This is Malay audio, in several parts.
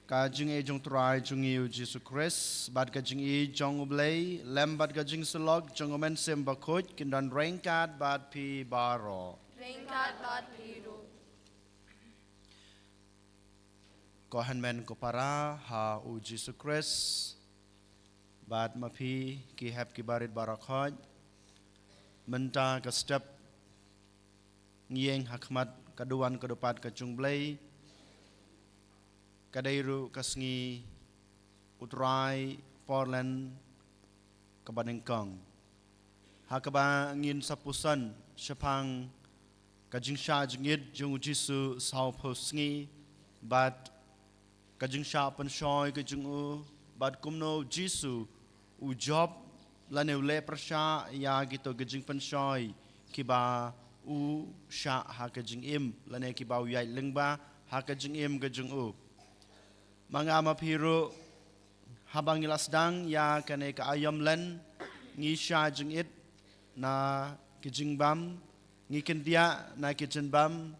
Kajing e jong trai jong iu Jesus Christ bad kajing e jong ublay lem bad kajing selog jong omen sem bakoj kindan rengkat bad pi baro rengkat bad piru kohan men ko para ha u Jesus Christ bad mapi ki hab ki barit barakoj menta ka step ngieng hakmat kaduan kedepat kajung blay kadairu kasngi utrai Portland kabanengkang hakaba ngin sapusan syapang kajing sha jingit jung jisu sau posngi bat kajing sha pan shoy kajing u bat kumno jisu u job laneu le prasha ya gitu kajing pan shoy kiba u sha ha kajing im lane kiba u yai lengba ha kajing im kajing u mga mapiru habang ilasdang ya kane ka ayam len ngi sha jing it na kijing bam ngi kendia na kijing bam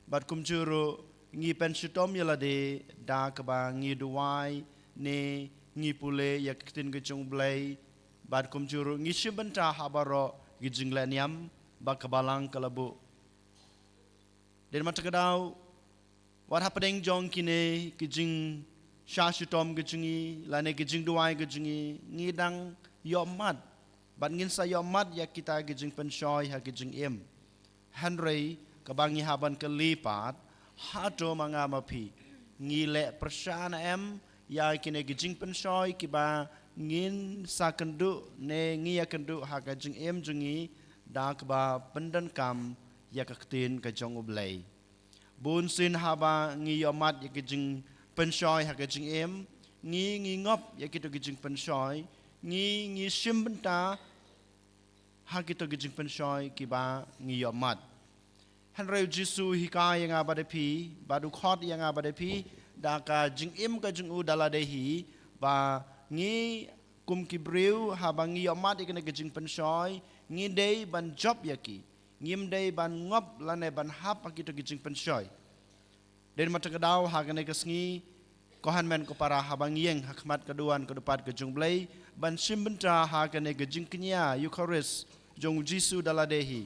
bat kumjuru ngi penshitom yala de da ka ba ngi duwai ne ngi pule ya kitin kijung blay bat kumjuru ngi shibenta habaro kijing len yam ba kabalang kalabu den matakadaw what happening jong kine kijing Syashitom gejungi, lane gejing duai gejungi, ngidang yomat, bat ngin sa yomat ya kita gejing penshoy ha gejing im. Henry kabangi haban kelipat, hado mga mapi, ngile persana em ya kine gejing penshoy kiba ngin sa kendu ne ngia kendu ha gejing im jungi da kaba pendan kam ya kaktin kajong ublay. Bunsin haba ngi yomat ya gejing penshoy ha kajing em ngi ngop ya kita kajing penshoy ngi shimbenta ha kita kajing penshoy kiba ngi yomat hanreu jisu hikay yang abadapi badu khot yang abadapi da ka jing em kajing u daladehi ba ngi kum kibreu ha ba ngi yomat ikene kajing penshoy ngi dei ban job yaki ngim dei ban ngop lane ban hap ha kita kajing penshoy dan mata kedau hagane kesngi kohan men ko para habang yeng hakmat keduan kedepat kejung blay ban simbenta hagane kejing kenya Eucharist jong Jisu daladehi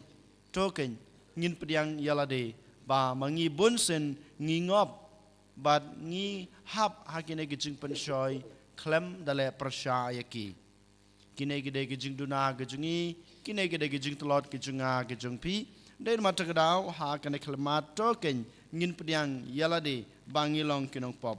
token ngin pediang yalade ba mangi bunsen ngingop bat ngi hap hakine gijing penshoy klem dale persyaya ki kine gede gijing duna gijingi kine gede gijing telot gijinga gijing pi den mata kedau ha kane klemat token ngin pediang yalade bangi long kinong pop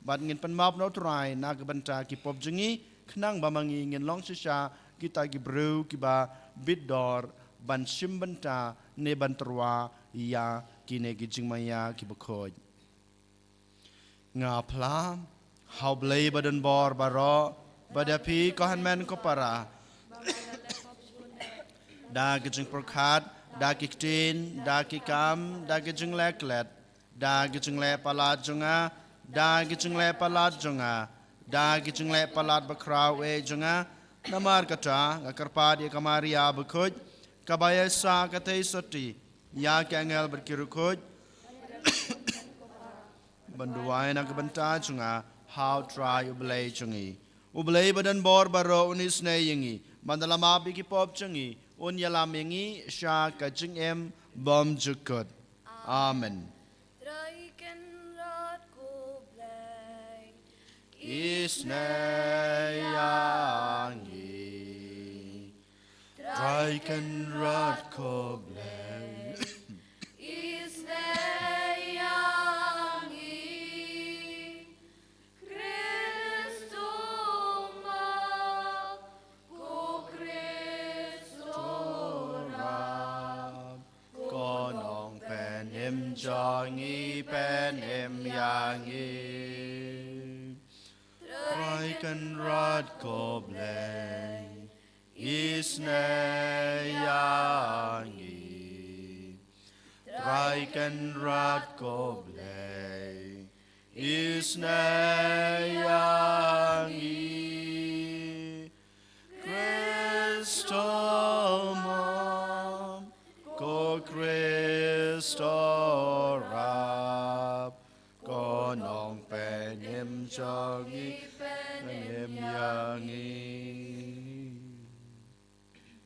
bat ngin penmap no trai na gebanta ki pop jingi khnang ba mangi ngin long shisha kita ki bru ki ba bidor ban shimbanta ne banterwa ya kine gijing maya ki bekoj nga pla hau blei badan bor baro badapi kohan men ko para da gijing perkat da kiktin da kikam da gijing leklet da gijing le palat jonga da gijing le palat jonga da gijing le palat bakraw e jonga namar kata ngakarpad ya kamaria bekoj kabaya sa katay soti ya kangel berkirukoj banduay na kabanta chunga how try ublay chungi ublay badan bor baro unis na yingi mandalama biki pop chungi unyalam yingi sha kajing em bom jukut amen Rijken raad ko blij. isne yangi Rijken rad ko blij Is nejangi. Christo mag. Ko Christo rab konong penim jongi penim yangi Rijken rad ko blij isne yangi Rijken rad ko blij isne yangi Christo mom ko Christo rab konong penim jongi penim yangi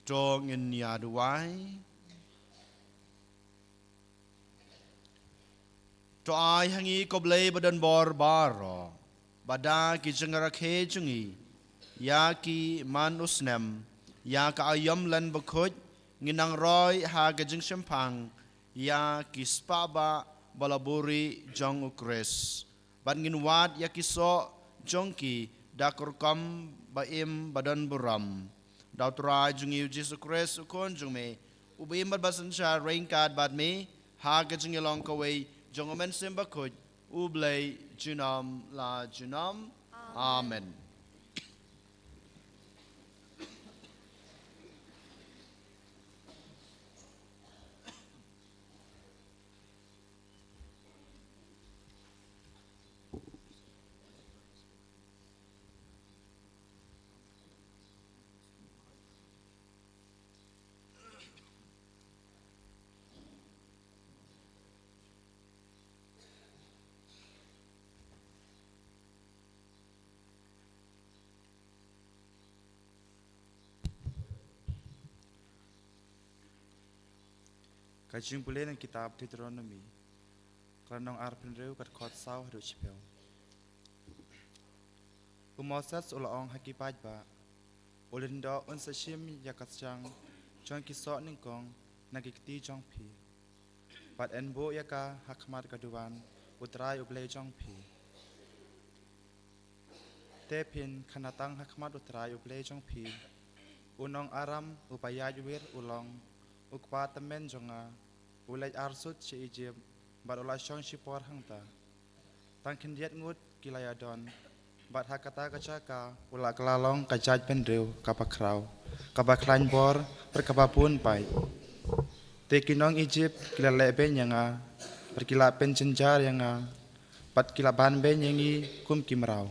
Dong in yaduai to ai hangi koblei badan bor baro bada ki jengara khe jungi ya ki man usnem ya ka ayam lan bakhoj nginang roy ha ga jing shempang ya ki spaba balaburi jong ukres ban ngin wat ya ki so jongki dakur kam baim badan buram Dautra jungi Jesus Christ ukon jungi ubim bad basan sha rain card bad me ha ga jungi long ko way jongomen simba kuj ublay junam la junam amen Kajing boleh ng kitab Deuteronomy Kranong arpin reu kat khot saw hadu chipel Umosat ulaong hakipaj ba Ulindo unsashim yakatsang Jong kisok ningkong nagikti jong pi Pat enbo yaka hakmat kaduan Utray ublay jong pi Tepin kanatang hakmat utray ublay jong pi Unong aram upayaj wir ulong Ukpa temen jonga ulai arsut si Egypt bat ulai syong sipor hangta tangkin diat ngut kilayadon bat hakata kacaka ulai kelalong kajaj pendrew kapakraw kapaklain bor perkapapun pai tekinong Egypt kilale ben yanga perkila pen cenjar yanga bat kilaban ben yangi kum kimraw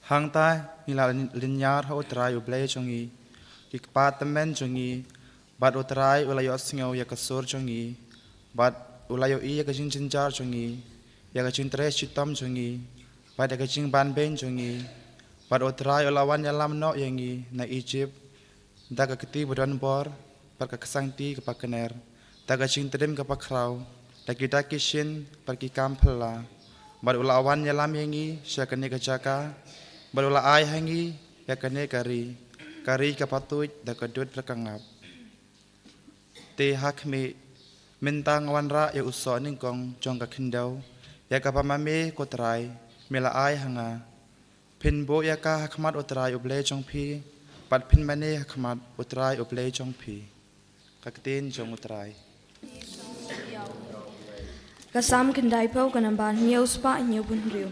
hangta nila linyar ho trai ublay chongi Ikpa temen jongi bat utrai ulayo singaw ya kasur jongi bat ulayo iya kajing cenjar jongi ya kajing tres citam jongi bat ya kajing ban ben jongi bat utrai ulawan ya lam no yangi na Egypt daga keti budan bor perka kesangti kepak kener daga cing tedem kepak krau daki daki shin perki kampela bar ula awan nyalam yangi syakane kacaka bar ula ai hangi yakane kari kapatuj daga dut perkangap te hakme mentang awan ra ya uso ningkong jong ka kendau ya kapamame kotrai mela ai hanga pinbo ya ka hakmat utrai uble jong pi pat pin mane hakmat utrai uble jong pi kaktin jong utrai Kasam kendai pau kanambar news pa new pun riu.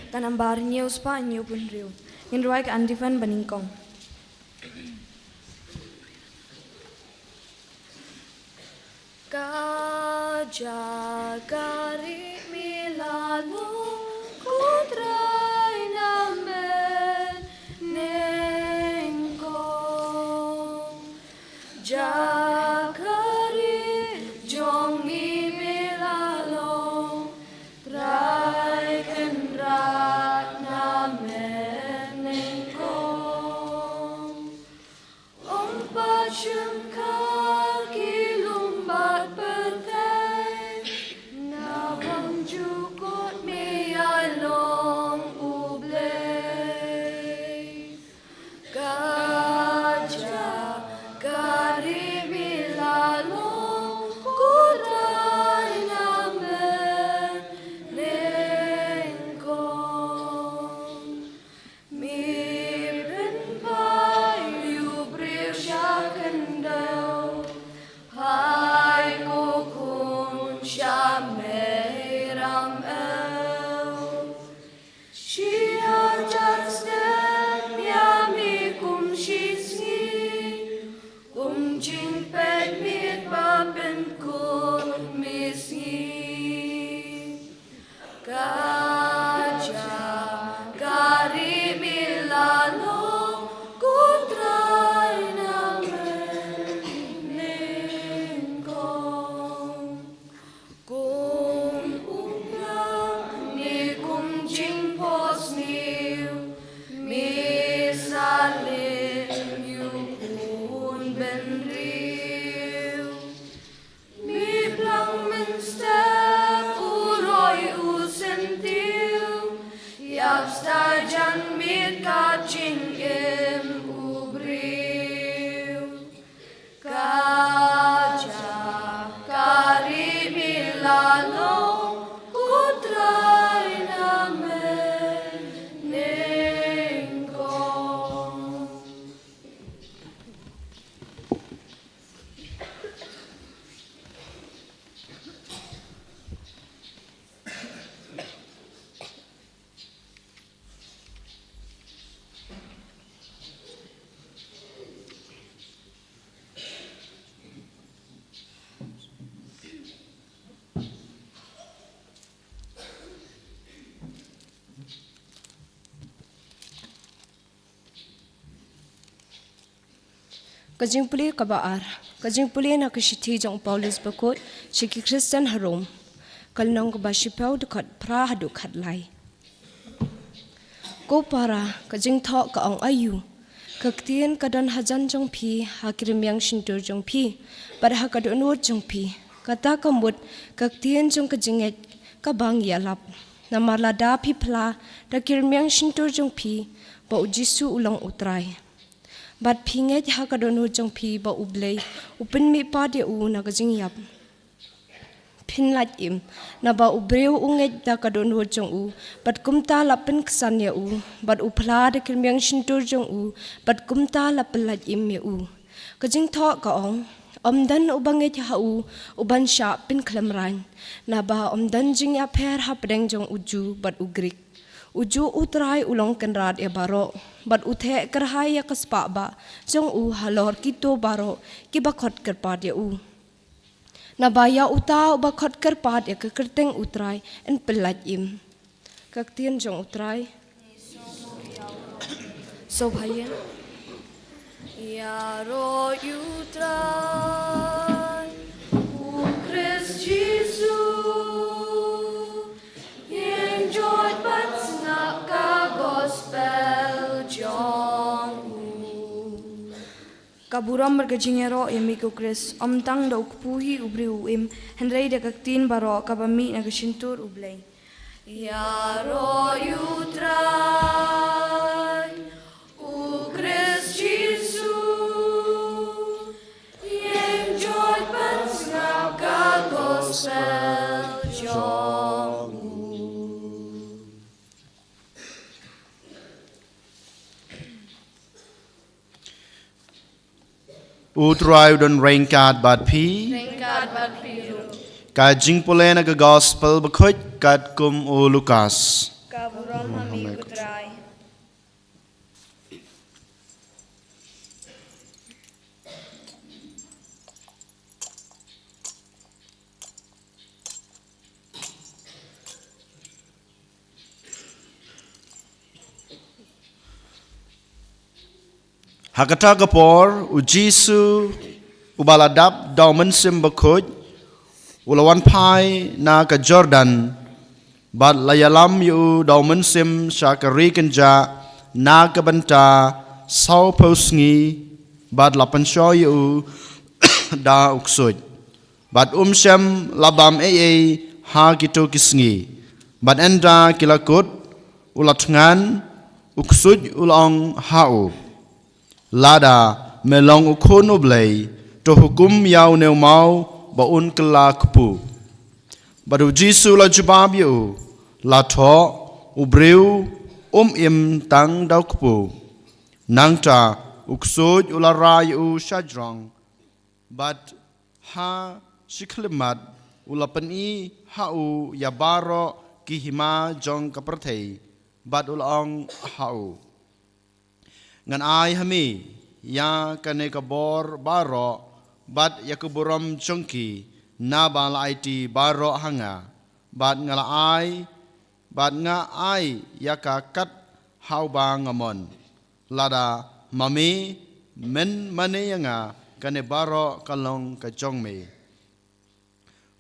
Kanambar news pa new pun riu. Indrai ka andifan baningkong. Kajagari milano kutrai namen nengkong. Jagari jongi milalo trai kendrat namen nengkong. Ompat kaki lumbat berkai nabang jukut mialong ublay gajah gari milalong kutrai namen nengkong mi penpai liu bril syakendau hai kokun syameram el Shia jastem yami kum shisni kum jing pet mit baben kun misni Gajah gari milano kutrai namen nengkong Kum uplang ni kum jing pos niu misalin yu kun ben riu mi plang min step uroi usentiu yap stajan mit kacing im ubriu Gajah kari milano kutrai namen nengkong Kajing puli kabaar. Kajing puli na kashiti jong Paulus bakot shiki Kristen harom. Kalnong kabashipau dekat pra hadu khatlai. Ko para kajing thok ka ong ayu. Kaktien kadan hajan jong pi hakirim yang shintur jong pi. Pada hakadun wot jong pi. Kata kambut kaktien jong kajinget kabang yalap. Namarlada pi pla dakirim yang shintur jong pi ba ujisu ulang utrai. Bat pinget hakadon jong pi ba ublay upin mi pa de u na gajing yap pinlat im na ba ubreu unget da kadon jong u bat kumta lapin ksan ya u bat upla de kirmyang shintur jong u bat kumta lapelat im ya u gajing tho ka ong omdan ubanget ha u uban sha pin klamran na ba omdan jing ya pher ha pedeng jong uju bat ugrik uju utrai ulong kenrat e baro bat uthe kerhai ya kaspa ba jong u halor kito baro ki bakhot kerpat ya u na baya uta bakhot kerpat ya kerteng utrai en pelat im kaktien jong utrai so bhaiya Yaro utrai Christ Jesus enjoyed but snap ka gospel jong kaburam berkejingero yami kukris omtang da ukpuhi ubri uim hendrai da kaktin baro kabami nagashintur ublay. Jaro jutraj, u Krist Jesu, enjoy pensnaka gospel jongu. Utrai udon rainkat bat pi, Ringkat bat piru, ka jing pule na gospel bakut kat kum u Lukas. Kaburam hami kutray. Hakata kapor u Jisu ubaladap daumen sim bakut ulawan pai na ka Jordan bat layalam yu daumen sim syakari kenja na ka banta sau pausngi bat lapan shoy yu da uksud bat shem labam ha gitu kisngi bat enda kilakut ulatngan uksud ulong hau lada melong ukun ublay to hukum yaw new mau baun kela kupu badu Jisu la jubab yu la tho ubriu im tang dau kupu nangta uksud ulara yu shajrong bat ha shiklimat ulapan i hau yabaro kihima jong kaperthei bat ulong hau ngan ai hami ya kane kabor baro bat yakuburam chungki na bal IT baro hanga bat ngala ai bat nga ai yakakat hau ba ngamon lada mami men mane yanga kane baro kalong ka jongme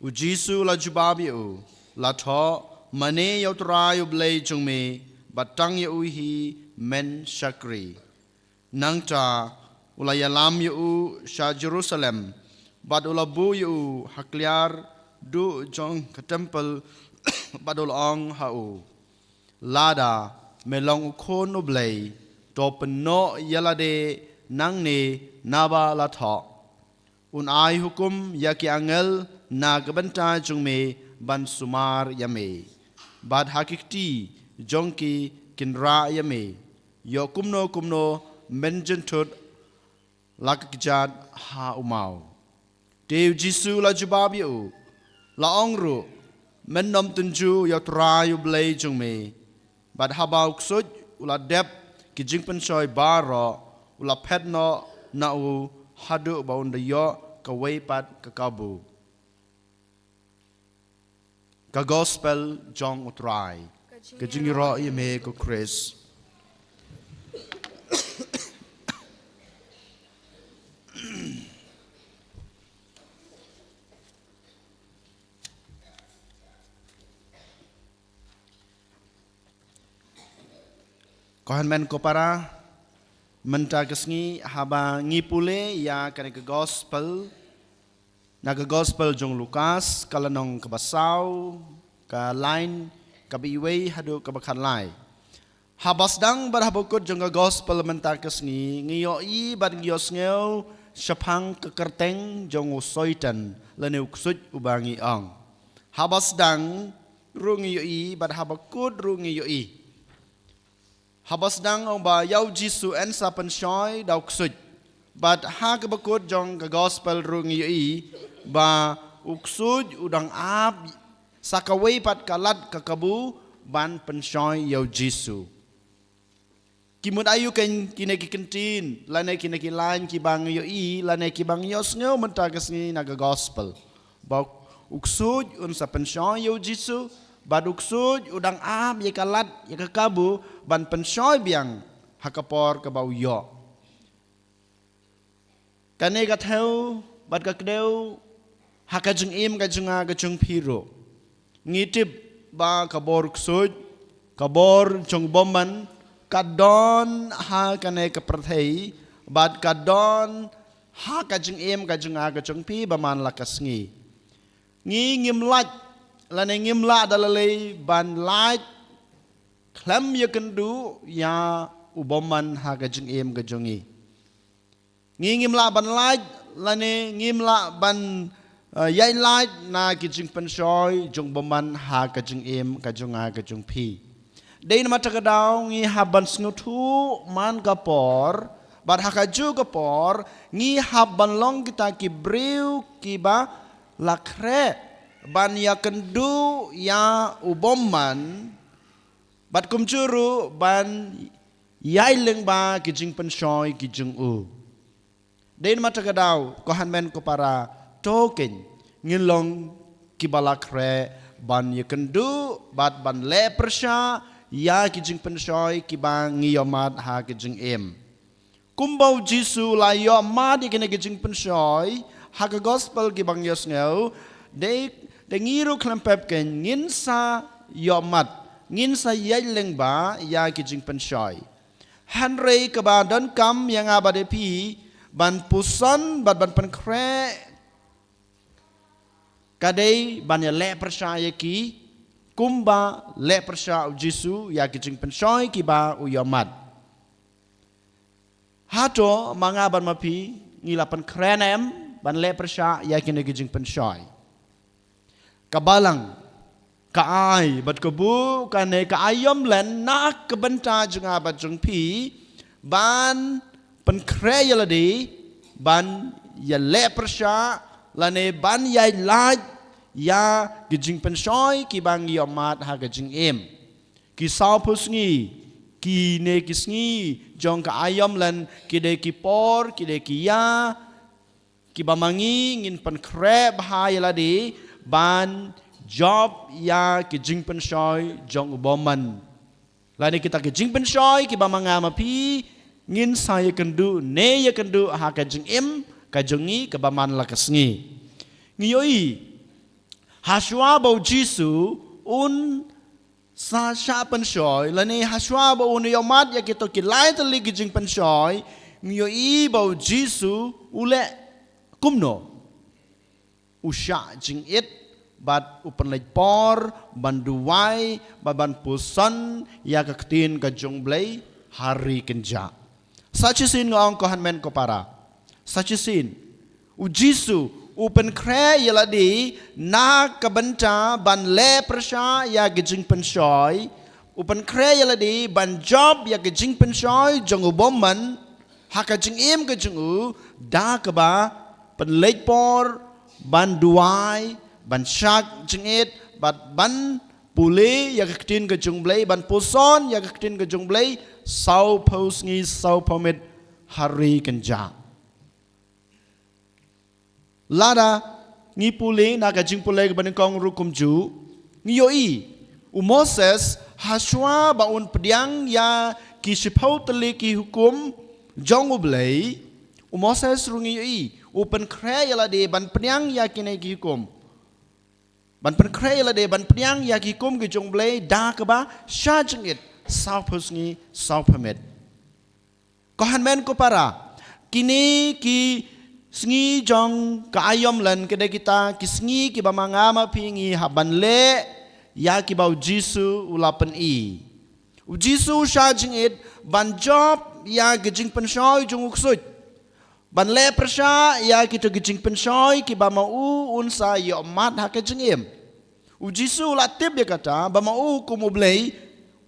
u Jisu la jubabi u la tho mane yotra yu blay jongme batang yu hi men shakri nangta ulayalam yu sha Jerusalem bad ulabu yu hakliar du jong ke temple badul ong hau lada melong ukon ublay to peno yalade nangne naba latho un ai hukum yaki angel na gabanta jungme ban sumar yame bad hakikti jongki kinra yame yo kumno menjentut lakjat ha umau Dew Jisu la jubab yu la ongru menom tunju yatra yu blay jungme bad habau ksud ula dep kijing pensoy baro ula petno na u hadu baun de yo ka weipat ka kabu ka gospel jong utrai kijing ro yeme ko Chris Kohan men kopara menta kesngi haba ngipule ya kane ke gospel na ke gospel jong Lukas kalanong kabasau ka line kabiwei hadu kabakan lai habas dang barhabukut jong ke gospel menta kesngi ngiyo i bar ngiyos ngeu syapang kekerteng jong usoitan lene uksud ubangi ong habas dang rungi yo i bar habakut rungi yo i habas dang ong ba yaw Jisu en sa penshoy daw ksud but ha kabakut jong ka gospel rungi i ba uksud udang ab sakaway pat kalat kakabu ban penshoy yaw Jisu kimut ayu ken kineki kentin lane kineki lain kibang yo i lane kibang yos ngeu mentagas ni naga gospel ba uksud un sa penshoy yaw Jisu baduksud udang am ye kalat ye kakabu ban penshoy biang hakapor ka bau yo kane ka theu bat ka kdeu hakajung im ka junga ka jung phiro ngitip ba kabor ksud kabor jong bomban kadon ha kane ka prathei bat kadon ha ka jing em ka jing a ka jong pi ba man la kas ngi ngim lach la ne ngim la dalalei ban lach klam ya kan du ya uboman ha ka jing em ka jongi ngim la ban lach la ne ngim la ban yai lach na ki jing pen shoi jong boman ha ka jing em ka jong a ka jong pi dei na mata ka daw ngi haban sngutu man ka por bar hakaju ka por ngi haban long kita ki breu ki ba lakre ban ya kendu ya uboman bat kumjuru ban yai leng ba ki jing pen shoi ki jung u dei na mata ka daw ko han men ko para token ngilong ki balakre ban ya kendu bat ban le persha ya ki jing pen shoi ki ba ngiyomat ha ki jing em kumbau jisu la yo ma di kene ki jing pen shoi ha ka gospel ki bang yos ngau de ngiru klempep ken ngin sa yo mat ngin sa yai leng ba ya ki jing pen shoi hanrei ka ba don kam yang abade pi ban puson bat ban pen kre kadai ban ya le persya ki kumba le persya jisu ya ki jing pen shoi ki ba u yomat hato manga ban mapi ngilapan krenem ban le persya ya ki ne ki jing pen shoi kabalang kaai bat kebu kane kaayom len nak kebenta junga bat jung pi ban pen kre yaladi ban ya le persya lane ban yai laj ya gijing pen shoi ki bang yomat ha gijing em ki sao pusngi ki ne kisngi jong ka ayom lan ki de ki por ki de ki ya ki bamangi ngin pen kreb ha yaladi ban job ya gijing pen shoi jong uboman lane kita gijing pen shoi ki bamanga mapi ngin saya kendu ne ya kendu ha gijing em kajongi kebaman lakasngi ngiyoi haswa bau jisu un sa sha pen shoi lani haswa bau un yomat ya kito kilai tali gijing pen shoi ngiyoi bau jisu ule kumno usha jing it bat upan lej por banduai baban pusan ya kaktin kajong blay hari kenja sachisin ngong ko hanmen ko para sachisin u jisu upen kre yaladi na kabenta ban le persya ya gijing penshoy upen kre yaladi ban job ya gijing penshoy jong uboman haka jing im ke jong u da kaba pen lej por ban duai ban shak jing it ban puli ya kaktin ke jong blay ban puson ya kaktin ke jong blay sau pos ngi sau pamit hari kenja lada ngi puli na ka jing puli ban kong rukum ju ngi yoi u Moses haswa baun pediang ya ki sipau teli ki hukum jong ublei u Moses rungi yoi u pen kre yala de ban pediang ya ki ne ki hukum ban pen kre yala de ban pediang ya ki hukum ki jong blei da ka ba sha jing it sau pos ngi sau pamit ko han men ko para kini ki sngi jong kaayom lan kede kita kisngi ki bamanga ma pingi haban le ya ki bau jisu ulapan i u jisu shajing it ban job ya gijing penshoy jong uksut ban le persha ya ki to gijing penshoy ki ba mau unsa yo mat ha ke jingim u jisu latib ya kata ba mau kumublei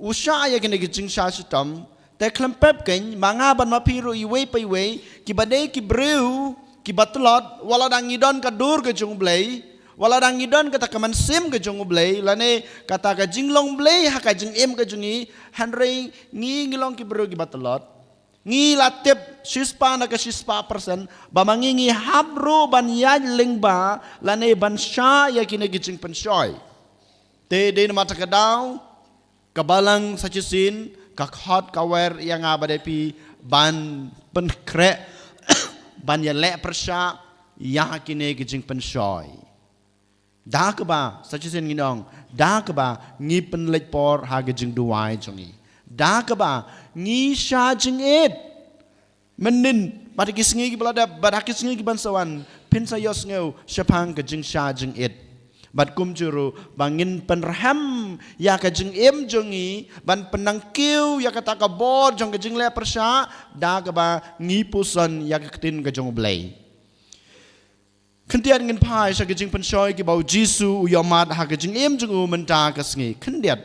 usha ya kene gijing sha sitam te klempep ken manga ban ma piru iwe pe iwe ki badai ki breu ki batlot wala dang ngidon ka dur ke jong blei wala dang ngidon kata kaman sim ke jong blei lane kata ka jinglong blei ha ka jing em ke jongi hanrei ngi ngilong ki bro ki batlot ngi latip sispa na ka sispa persen ba mangingi habro ban ya lengba lane ban sha ya kine ki jing penshoy te de na mata ka daw kabalang sachisin ka khot ka wer yang abade pi ban pen kre ban ya le persya ya kine gijing penshoy da ka ba sachisin nginong da ka ba ngi pen lej por ha gijing duai jongi da ka ba ngi sha jing it menin Badi kisngi ki balada bad kisngi ki ban sawan pin sayos ngeu syapang ka jing sha jing it. Bad kum juru bangin penraham ya ka jing em jongi ban penang kiu ya ka ta ka bor jong ka jing le persha da ka ba ngi puson ya ka tin ka jong blai. Kendiat ngin pai sa ka jing pensoi ki bau Jisu uyamat ha ka jing em jong u menta ka sngi kendiat.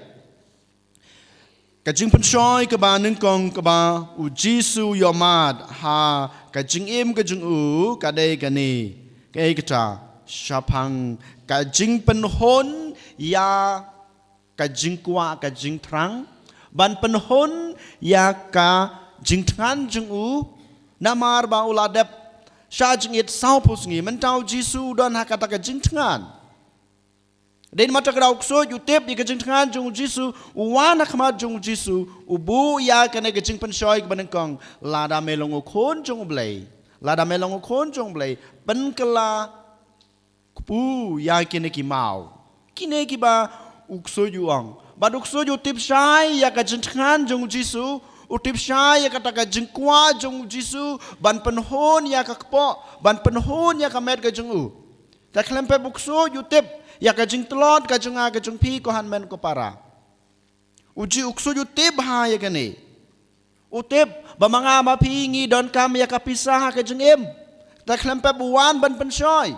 Ka jing pensoi ka ba nung kong ka ba u Jisu uyamat ha ka jing em ka jong u ka dei ka ni ka ei ka ta syapang ka jing penhon ya ka jing kwa ka jing trang ban penhon ya ka jing tran jong u namar ba uladep sha jing it sau pus ngi mentau Jisu don ha kata ka jing tran den mata ka dauk so yu tep ka jing tran jong Jisu wana khma jong Jisu ubu ya ka ne ka jing pensoi ka ban kong lada melong u khon jong blai lada melong u khon jong blai ban kala pu ya kine ki mau kine ki ba ukso yuang ba ukso yu tip shai ya ka jintkan jong Jisu utip shai ya kata ka jingkwa jong Jisu ban penhon ya ka kpo ban penhon ya ka met ka jong u ta klempe ukso yu tip ya ka jing tlot ka jong a ka jong pi ko han men ko para uji ukso yu tip ha ya kane utip ba mga mapingi don kam ya ka pisah ka jong em ta klempe buwan ban pensoi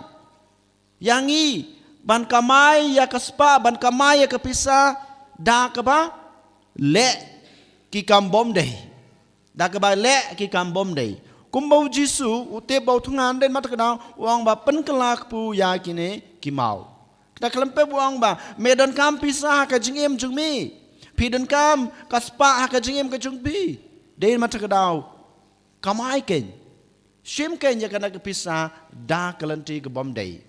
yangi ban kamai ya kaspa ban kamai ya kapisa da kaba le ki kambom dei da kaba le ki kambom dei kumbau Jisu ute bau tungan den mata kedau uang ba pen kelak pu ya kine ki mau kita kelempe uang ba medan kam pisah ka jingem jungmi pidon kam kaspa ka jingem ka jungpi den mata kedau kamai ken shim ken ya kana kapisa da kelenti ke bom dei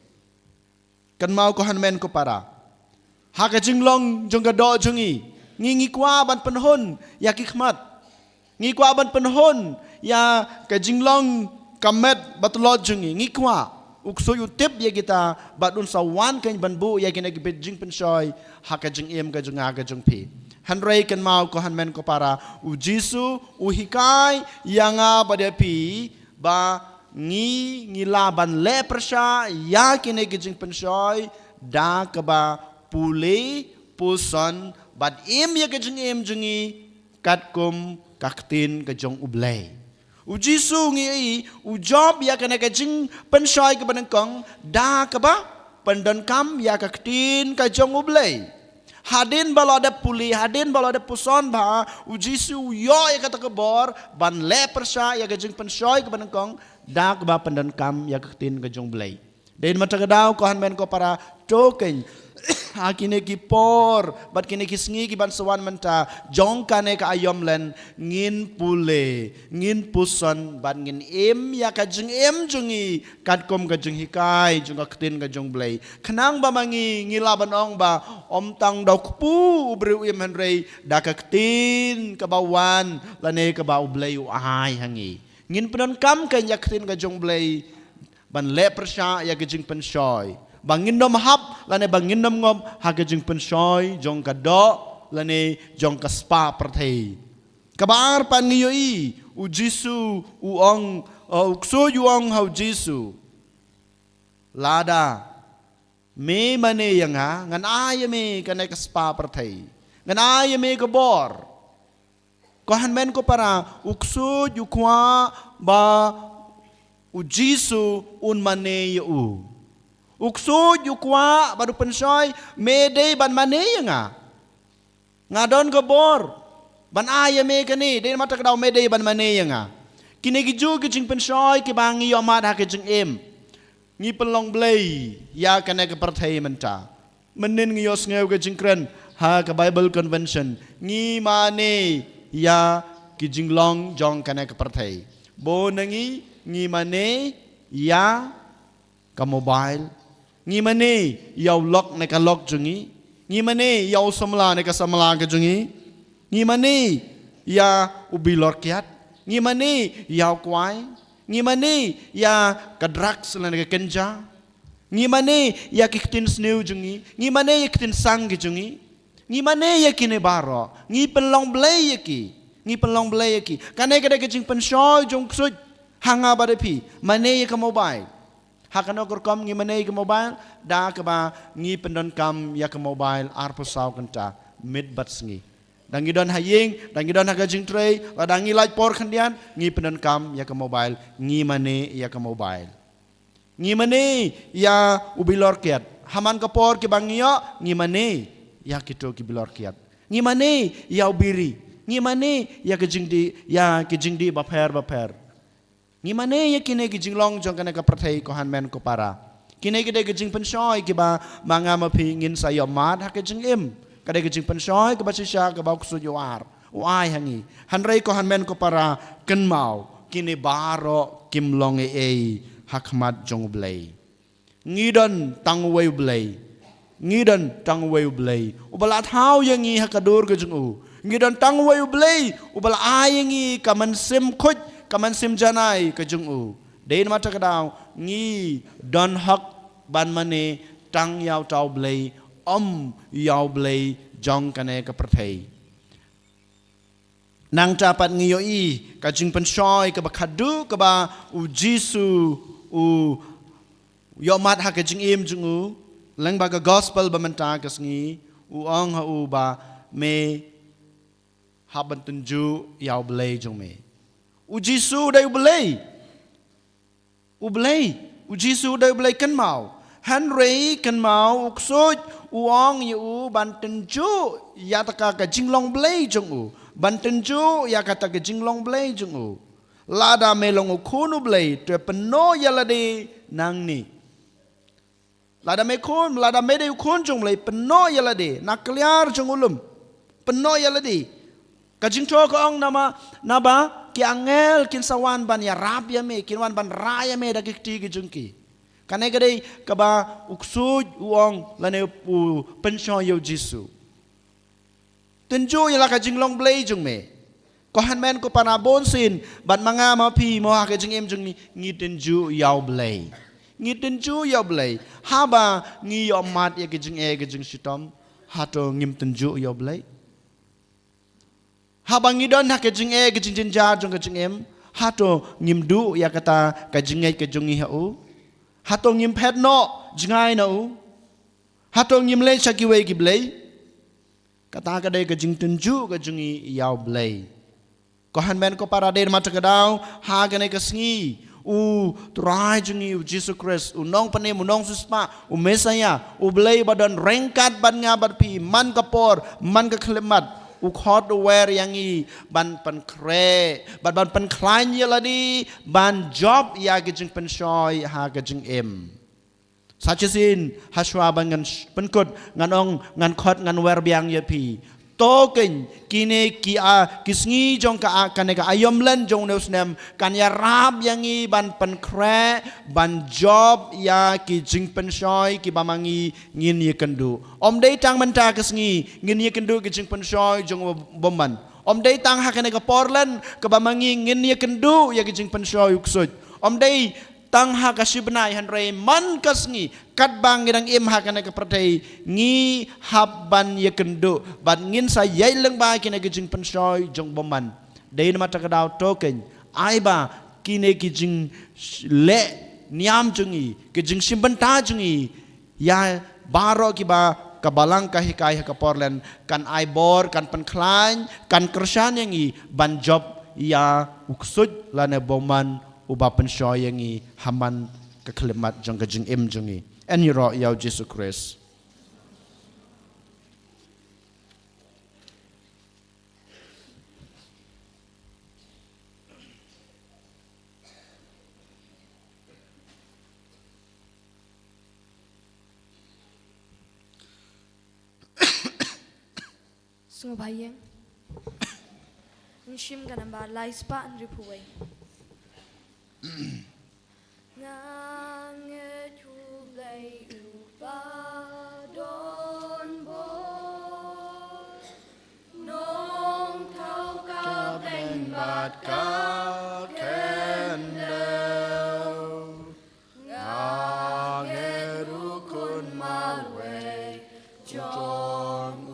kan mau ko han men ko para ha ka jinglong jong ka do jongi ngi kwa ban penhon ya ki khmat ngi kwa ban penhon ya ka jinglong kamet batlot jongi ngi kwa ukso yu tip ya kita badun sawan kan ban bu ya kina ki jing pensoi ha ka jing em ka jonga ka jong pi han rei kan mau ko han men ko para u Jisu u hikai yanga pada pi ba ngi laban le persha ya kine gijing pensoi da kaba pule puson bad em ya gijing em jungi katkum kaktin kajong ublay u Jisu ngi u job ya kine gijing pensoi ka banangkong da kaba pandan kam ya kaktin kajong ublay hadin balada puli hadin balada puson ba u Jisu yo ya kata kebor ban le persha ya gijing pensoi ka banangkong da ba pandan kam ya kaktin ka jong blay den mata kadaw ko han men ko para token hakine ki por bat kine ki sngi ki ban sawan menta jong kane ka ayom len ngin pule ngin puson ban ngin em ya ka jing em jungi kat kom ka jing hikai jong kaktin ka jong blay khnang ba mangi ngilaban ong ba om tang daw pu ubreu em hanrei da kaktin ka bawan lane ka ba ublay u ai hangi ngin penon kam kan yaktin ka jong blay ban le persha ya gijing pensoi bangin nom hap lane bangin nom ngom ha gijing pensoi jong ka do lane jong ka spa perthei kabar pan ngiyoi u Jisu u ong ukso yu ong hau Jisu lada me mane yang ha ngan ay me kanai ka spa perthei ngan ay me ka bor kohan men ko para ukso yukwa ba u Jisu un mane yu ukso yukwa baru pensoi mede ban mane nga ngadon ko bor ban aya me kani den mata kadaw mede ban mane nga kini giju gijing pensoi ki bangi yomat ha gijing em ngi pelong blay ya kana ka parthai menta menin ngi yos ngeu gijing kren ha ka Bible convention ngi mane ya kijing long jong kana ka parthai bo nangi ngi mane ya ka mobile ngi mane yaw lock na ka lock jungi ngi mane yaw samla na ka samla ka jungi ngi mane ya ubi lorkiat ngi mane yaw kwai ngi mane ya ka drugs na ka kenja ngi mane ya kitin sneu jungi ngi mane ya kitin sang jungi ngi mane ya kine baro ngi pelong blay ki ngi pelong blay ki kanai kada kejing pensoi jong ksut hanga pada pi mana ke mobile hakano korkom ngi mana ke mobile da ke ba ngi pendon kam ya ke mobile arposau kenta mid batsengi dangi don haying dangi don hagajing tray dangi light por kandian ngi pendon kam ya ke mobile ngi mana ya ke mobile ngi mana ya ubilor kiat haman kapor ke bangio ngi mana ya kito ki bilor kiat ngi mana ya ubiri ngi mana ya kejing di baper ngi mana ya kine kejing long jong kana ka prathai ko hanmen ko para kine kide kejing pensoi ki ba manga ma phi ngin sayo mat ha kejing im kade kejing pensoi ke ba sisha ke ba kusu yoar uai hangi hanrei ko hanmen ko para ken mau kine baro kim long e hakmat jong blai ngidon tang wei blai ngidon tang wei blai ubala thau yang ngi hakadur ke jung u ngidon tang wei blai ubala ai ngi kaman sim khoj kaman sim janai ke jung u dein mata kadau ngi don hak ban mane tang yau tau blai yau blai jong kane ke prathai nang dapat ngi yo i ka jing pensoi ke ba khadu ke ba u jisu u yomat ha ke jing im jung u lang ba ka gospel ba menta ke sngi u ong ha u ba me ha ban tunju yau blai jong me u jisu dai blai u jisu dai blai kan mau han rei kan mau uksoj u ong yu ban tunju ya ta ka jing long blai jong u ban tunju ya kata ke jing long blai jong u lada me long u khunu blai te peno ya la de nang ni lada me de khun jong blai peno ya la de nak kliar jong ulum peno ya la de kajing to ko ong naba ki angel kin sawan ban ya rap ya me kin wan ban ra ya me da ki ti ki jungki kane gade ka ba uksuj uong lane pu pensho yo jisu tunjo ya la kajing long blai jung me ko han men ko pana bon sin ban manga ma pi mo ha kajing em jung ni ngi tunju yaw blai ngi tunju yaw blai ha ba ngi yo mat ya kajing sitom ha to ngim tunju yaw blai habang idon ha kejing jinja jong kejing em hato ngim du ya kata kejing kejung hi hau hato ngim phet no jingai no hato ngim le chaki wei ki blai kata ka dei kejing tunju kejung yau blai ko han men ko para der mata kadau ha gane ka sngi u trai jungi u Jesus Christ u nong pane mu nong susma u mesaya u blai badan rengkat ban nga bar pi man kapor man ka khlemat u khot wer yangi ban pan kre ban pan klain yaladi ban job ya gijing pan shoy ha gijing em sachesin haswa ban ngan pankot ngan ong ngan khot ngan wer biang ya pi token kine ki a kisngi jong ka kane ka ayomlen jong neusnem kan ya rab yangi ban pan kre ban job ya ki jing pan shoy ki bamangi ngin ye kendu om dei tang menta kisngi ngin ye kendu ki jing pan shoy jong bomman om dei tang ha kane ka porlan ka bamangi ngin ye kendu ya ki jing pan shoy uksoj om dei tang ha ka sibnai hanrei man kasngi kat bang gedang im ha kana ka pratai ngi habban ye kendo ban ngin sa yai leng ba kina gijing pensoi jong boman dei na mata ka daw token ai ba kine gijing le niam jungi gijing simbanta jungi ya baro ki ba kabalang ka hikai ka porlen kan ai bor kan penklain kan kersan yangi ban job ya uksud lana boman uba pensoi yangi haman keklemat jong kejing im jongi en yro yau Jesus Christ Semua bayang Nshim ganamba laispa nripuway Nangit hulay upa don bo Nong tau ka beng bat ka kendel Ngangit ukun malwe jong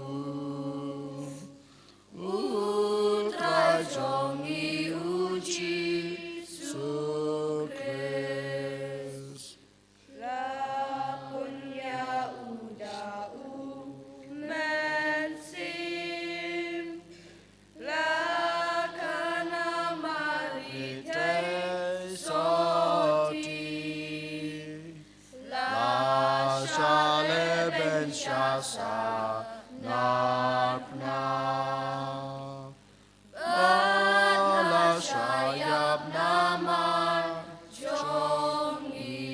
utrai jong i uji su narpna bala syayab nama Jongi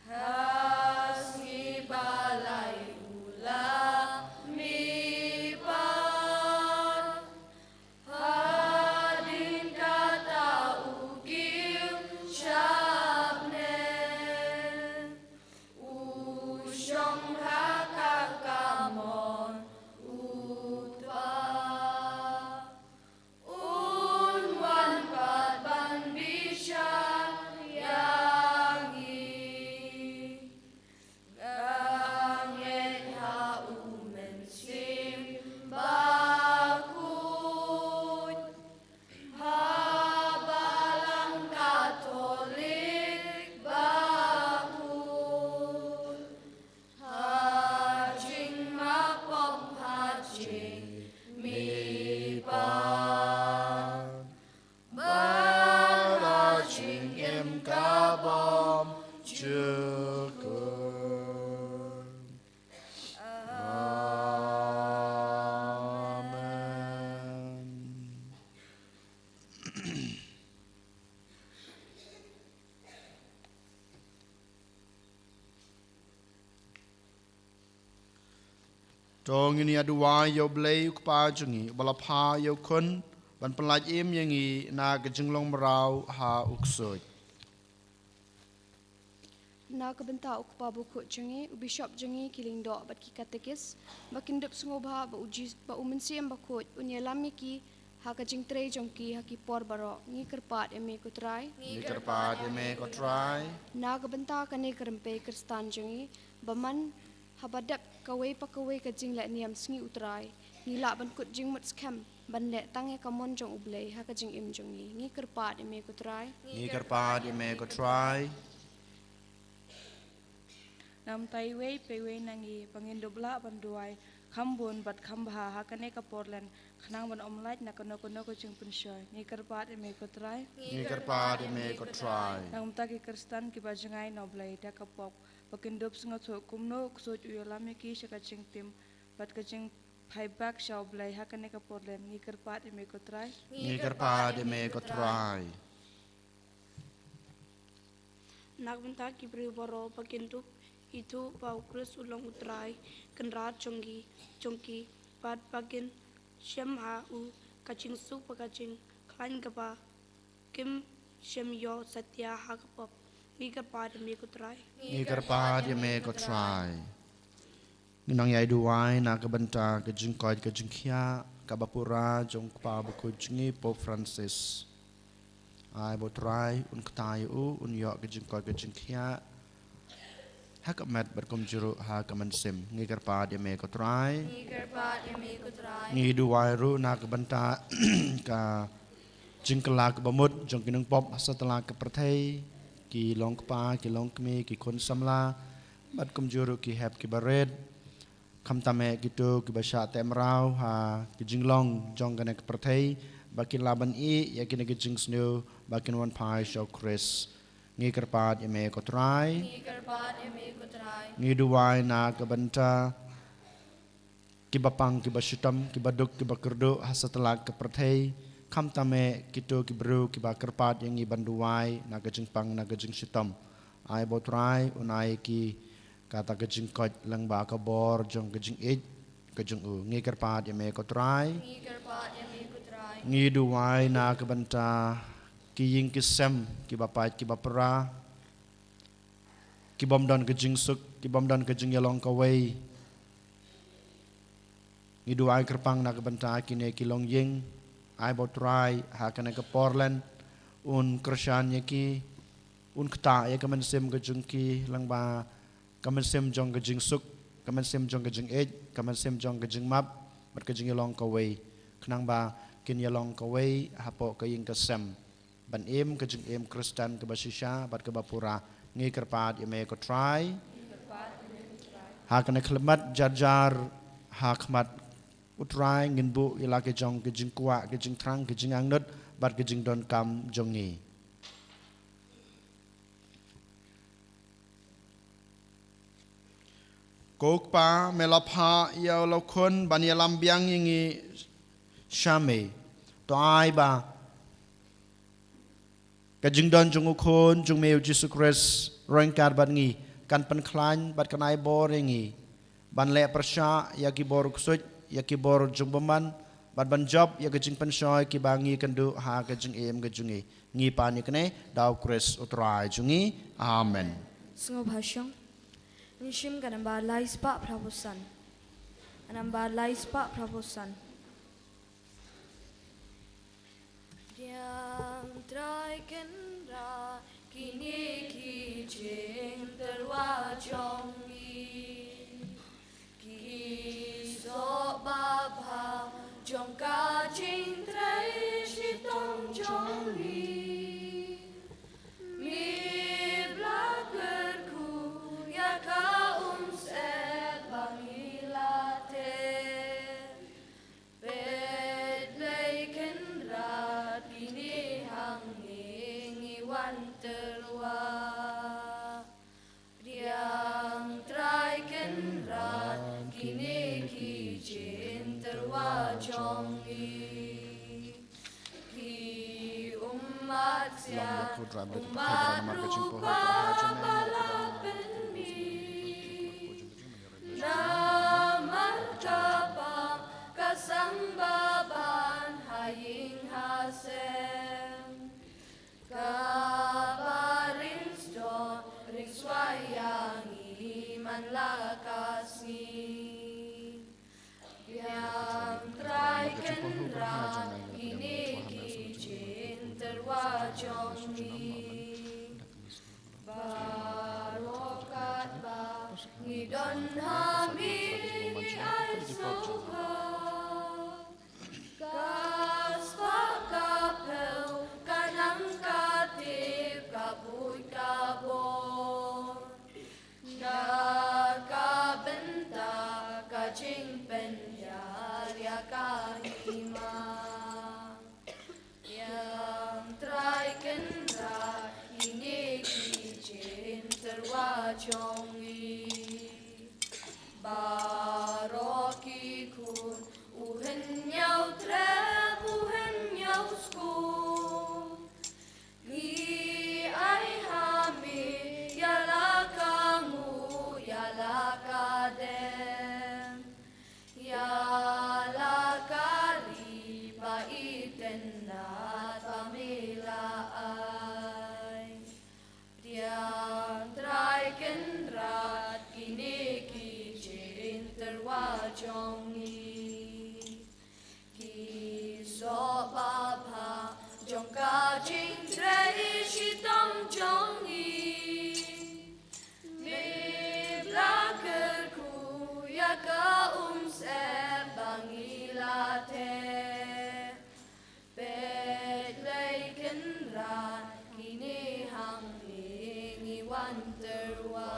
Hasgi balai ula mipan Hadin kata ukil syabne Usyong hakakamon utwa Unwan patban bisyan yangi Ganget ha umensim bakut Habalang Katolik bakut Hajing mapom hajing mipan Barajing em kabam syukur. Amen. Dong ini aduai yo blei ukpa jungi balapha yo kun ban pelaj im yangi na kejinglong merau ha uksoi. Na kebenta ukpa buku jengi bishop jengi kiling dok bat ki katekis bakin dep sungobha ba uji ba umensiam bakut unyalam ki ha kajing tre jongki ha ki por baro ngi kerpat eme kutrai Ni kerpa deme ko try. na kebenta kane kerempe kristan jengi baman habadap kawai pakawai kajing la niam sngi utrai ngila ban kut jing mut skam ban le tange kamon jong ublei ha kajing im jongi ngi kerpat eme kutrai Ni kerpa deme ko try. Nam taiwei pewei nangi pangindobla banduai khambun bat khambha hakane ka Portland khanang ban omlait na kono kono ko jing punshoy ni karpat me ko trai Ni kerpa deme ko try. nam ta ki kristan ki bajangai noblai da ka pop pakindob singa tho kumno ksot uyalame ki shaka jing tim bat ka jing phaibak shaublai hakane ka Portland ni karpat me ko trai Ni kerpa deme ko try. Nagbenta ki baro pakintu itu pau krus ulang utrai kenrat chongki pat pakin shem ha u kaching su pakaching klan gaba kim shem yo satya ha kapap mi ka pat mi kutrai Ni kerpa deme ko try. Nginang yai duai na kebenta kejing koi kejing kia kabapura jong kpa buku jingi Pope Francis. Ai bo try un ktai u un yo kejing koi kejing kia hakamat berkum juru ha kaman sim ngi kerpa deme ko try. Ni kerpat eme kutrai Ngi duai ru na kebenta ka jingkela ke bamut jong kinung pop setelah ke perthai ki long kpa ki long kmi ki kon samla bat kum juru ki hep ki bared kam tame gitu ki basha temrau ha ki jinglong jong kane ke perthai bakin laban i yakin ki jing snu bakin wan pai show Chris ngi kerpat eme ko try. Ni kerpat eme kutrai Ngi duai na kebenta kibapang kibashitam kibaduk kibakerdo hasetelah keperthai kam tame kito kibru kibakerpat yang iban duai na kejing pang na kejing shitam ai botrai unai ki kata kejing kot lang ba kabor jong kejing kejing u ngi kerpat yang me kotrai Ni kerpat eme kutrai ngi duai na kebenta kiying kisem kibapat kibapra kibom don kejing suk kibom don kejing yalong kawai ngi duai kerpang na kebenta kine kilong ying ai botrai ha kana ke Portland un krisyan ki un kta ya kamen sem kejing ki lang ba kamen sem jong kejing suk kamen sem jong kejing kamen sem jong kejing map ber kejing yalong kawai kenang ba kin yalong kawai hapo kaying kesem ban em kejing em Kristen ke basisha bat ke bapura ngi kerpat ime ko try ha kana klemat jar ha khmat utrai ngin bu ila ke jong ke jing kwa ke jing trang ke jing angnut bat ke jing don kam jongi kok pa melapha ya lo khon ban ya lam biang yingi shame to ai ba ka jing don jung khon jung meu Jesus Christ roing kar ban ngi kan pen khlain bat kan ai bor ngi ban le persha ya ki bor kusut ya ki bor jung baman bat ban job ya ka jing pen shoy ki bangi kan du ha ka jing em ka jungi ngi pa ni kne daw Christ utrai jungi amen Sungo Bhasyong. Nishim ganamba lais pa prabosan. Anamba lais pa prabosan. Diam trai kendra kini ki jeng terwa jongi. Ki so baba jong ka jing trai shi tong jongi. Mi blakerku ya ka set bangilate bet leiken rat ini hangi wan terwa diang traiken rat kini kijin terwa jongi umat sia umat rupa balapen mi namat kapang kasambaban haying hasem kabarin sto ringswayangi manlakasni yang traiken rat ini kijin terwajoni barokat ba ngidon hami ay soha kaspa kapel kanang katip kapuy kabor nakabenta kaching penyarya kahima yang traiken ra ini kijin terwajongi baroki kun uhen nhau trep uhen nhau skun ni ai hami yala kamu yala kadem yala kari ba itenat pamila ay diang traiken rat kini kijin terwajongi kiso baba jong ka jing trei shitong jongi mi blakerku ya ka se bangilate bet leiken rat kini hangi wan terwa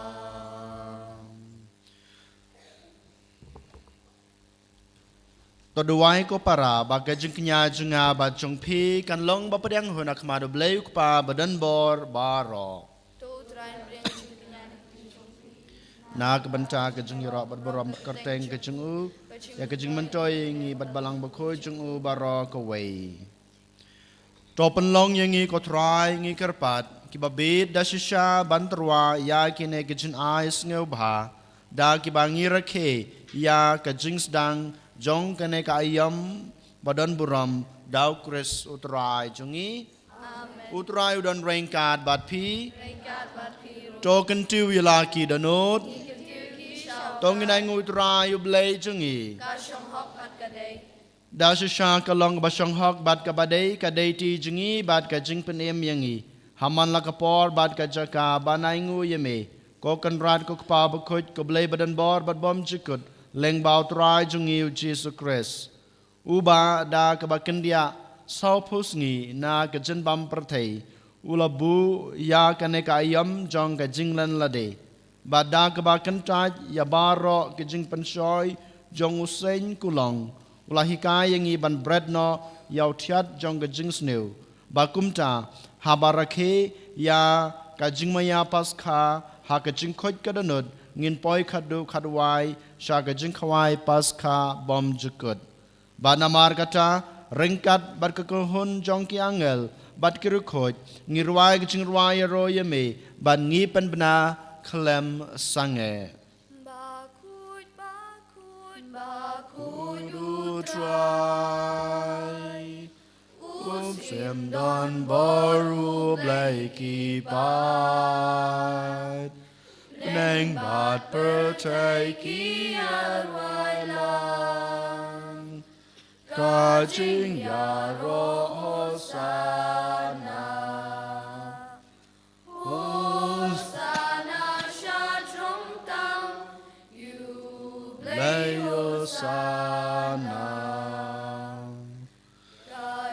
to duai ko para baga jing knya junga ba jong phi kan long ba padang hona khma do blei ku pa badan bor baro tu train bring chikinyan na ka banta ka jing yoro bad borom kerteng ka jing u ya ka jing mentoy ngi bad balang ba khoi jing u baro ko wei to pen long yang ngi ko trai ngi kerpat ki ba bed da shisha bantrwa ya kine ka jing ais ngeu bha da ki ba ngi rakhe ya ka jing sedang jong kene ka ayam badan buram daw Chris utrai jungi utrai udan rengkat bat phi ringkat bat piru token tu yalaki danot tong ngai ngu utrai ublei jungi ka shong hok bat kadai da sha ka long ba shong hok bat ka badai ka dei ti jungi bat ka jing penem yangi haman la ka por bat ka jaka banai ngu yeme ko kan rat ko pa ba khoj ko blei badan bor bat bom jikut leng bau trai jungi Jesus Christ uba da ka ba kendia sau phus ngi na ka jen bam prathei ulabu ya ka ne ka yam jong ka jinglan lade ba da ka ba kan ta ya baro ka jing pansoi jong usen kulong ulahi ka yangi ban bread no yau thiat jong ka jing sneu ba kumta habarakhe ya ka jing maya pas kha ha ka jing khoj ka danut ngin poi khadwai sha gajing khawai paska bom jukut ba namar kata ringkat bat kekohun jongki angel bat kirukoj ngirwai gajing rwai ro yeme ban ngi pen bna klem sange Kudu try Sem don baru blai ki pat Neng bat percaya arwai lang Kajing ya roh hosana Sana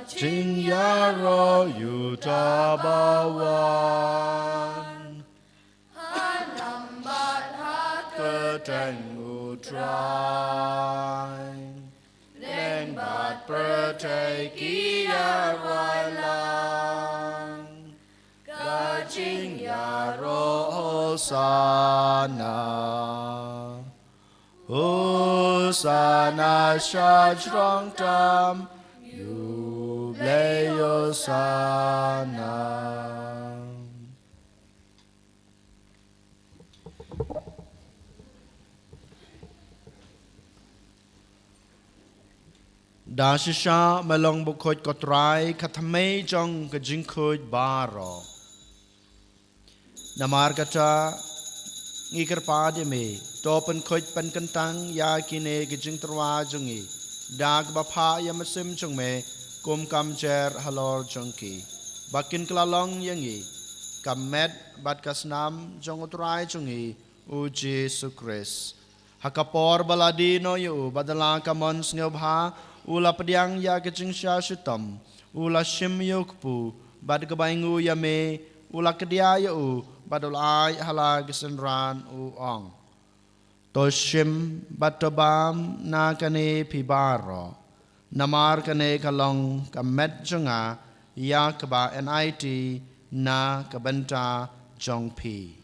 Jing Yaro Yutabawan Hanambat Hakateng Utrai Neng Bat Perteki Yarwalang Kajing Yaro Sana Hosana Shajrong Tam Yubleo Sana Dashisha melong bukhoj kotrai kathame jong kajingkhoj baro Namar kata ngikir pade me topen khoj pen kentang ya kine gijing terwa jungi dag bapha yamasim jung me kum kam jer halor jongki bakin kelalong yangi kamet bat kasnam jong utrai jungi uji sukres hakapor baladino yu badala kamon sngebha ula pediang ya gijing sya shitam ula shim yukpu bad kebaingu yame ula kedia yu badul ai hala gisenran u ong toshim batobam na kane pibaro namar kane kalong kamet jonga ya kaba NIT na kabenta jongpi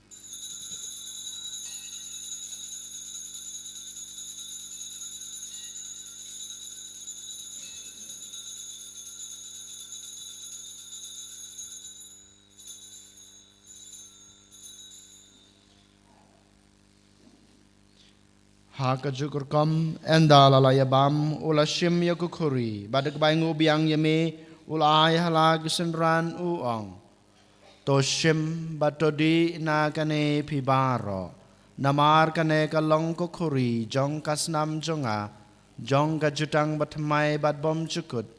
Haka jukur kom enda lalaya bam ula shim yakukuri badak baingu biang yame ula ay halag senran uong to shim batodi na kane pibaro namar kane kalong kukuri jong kasnam jonga jong kajutang batmai bat bom cukut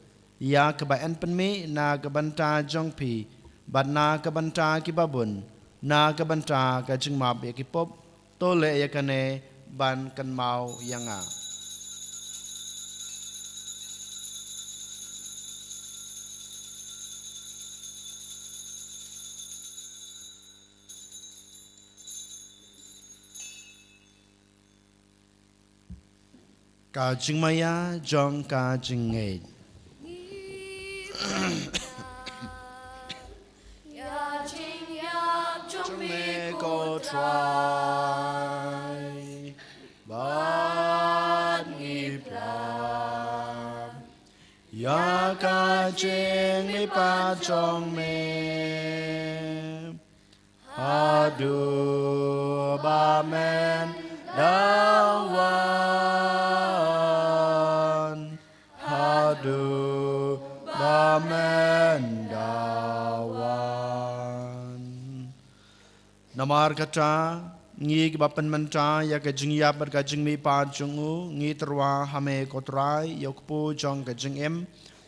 ya kebaen penmi na kebanta jong pi bat na kebanta kibabun na kebanta kajing map yakipop tole yakane ban kan mau yanga ka jingmaya jong ka jingei ya jing ya jong me go try Bad ngiplam Ya ka jing mi pa chong me Adu ba men dawan Adu ba men dawan Namar kata ngi bapan menta ya ka jing ya bar ka jing mi pa jungu ngi terwa hame kotrai yokpu jong ka jing em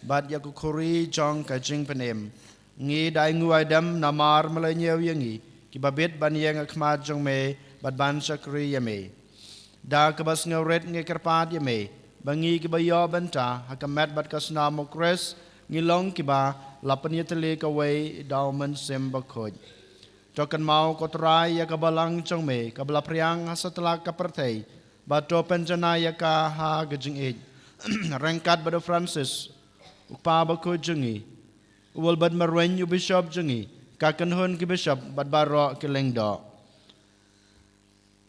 bad ya ku khuri jong ka jing penem ngi dai ngu adam namar malanyew yangi ki babet ban yang khma jong me bad ban sakri yame da ka bas ngawret ngi karpat yame bangi ki bayo benta hakamat bad kasna mokres ngi long ki ba lapan yetele ka wei daumen sem bakhoj Tokan mau kotrai ya kabalang chong me kabla priang setelah kapertei bato penjana ya ka ha gejing ej rengkat bado Francis upa bako jengi uwal bad marwen yu bishop jengi kakan hun ki bishop bad baro ki lengdo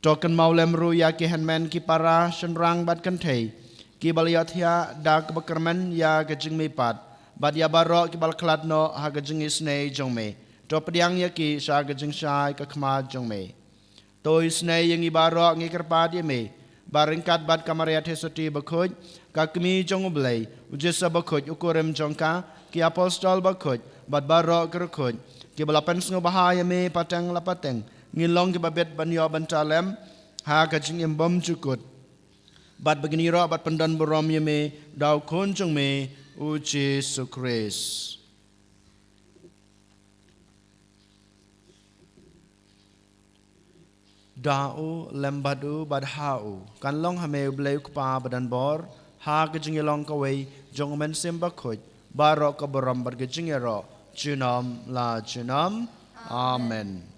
Token maulem ru ya ki henmen ki para shenrang bat kan thei ki bal yathia dak bakerman ya gajing me pat bad ya baro ki bal klat no ha gajing isne jong me to pediang ya ki sha gajing shai ka khma jong me to isne yang i baro ngi kerpa dia me baringkat bad kamaria thesoti bakhoj ka kmi jong blai ujesa bakhoj ukorem jong ka ki apostol bakhoj bad baro kerkhoj ki balapan sngo bahaya me patang lapateng ngilong ke babet banyo bantalem ha kajing embom cukut bat begini ro bat pendan borom ye me dau konjong me u Jesu Kris dau lembadu badhau kan long hame bleu kpa badan bor ha kajing long kawai jong men semba khoj baro ka borom bat kajing ro junam la junam amen.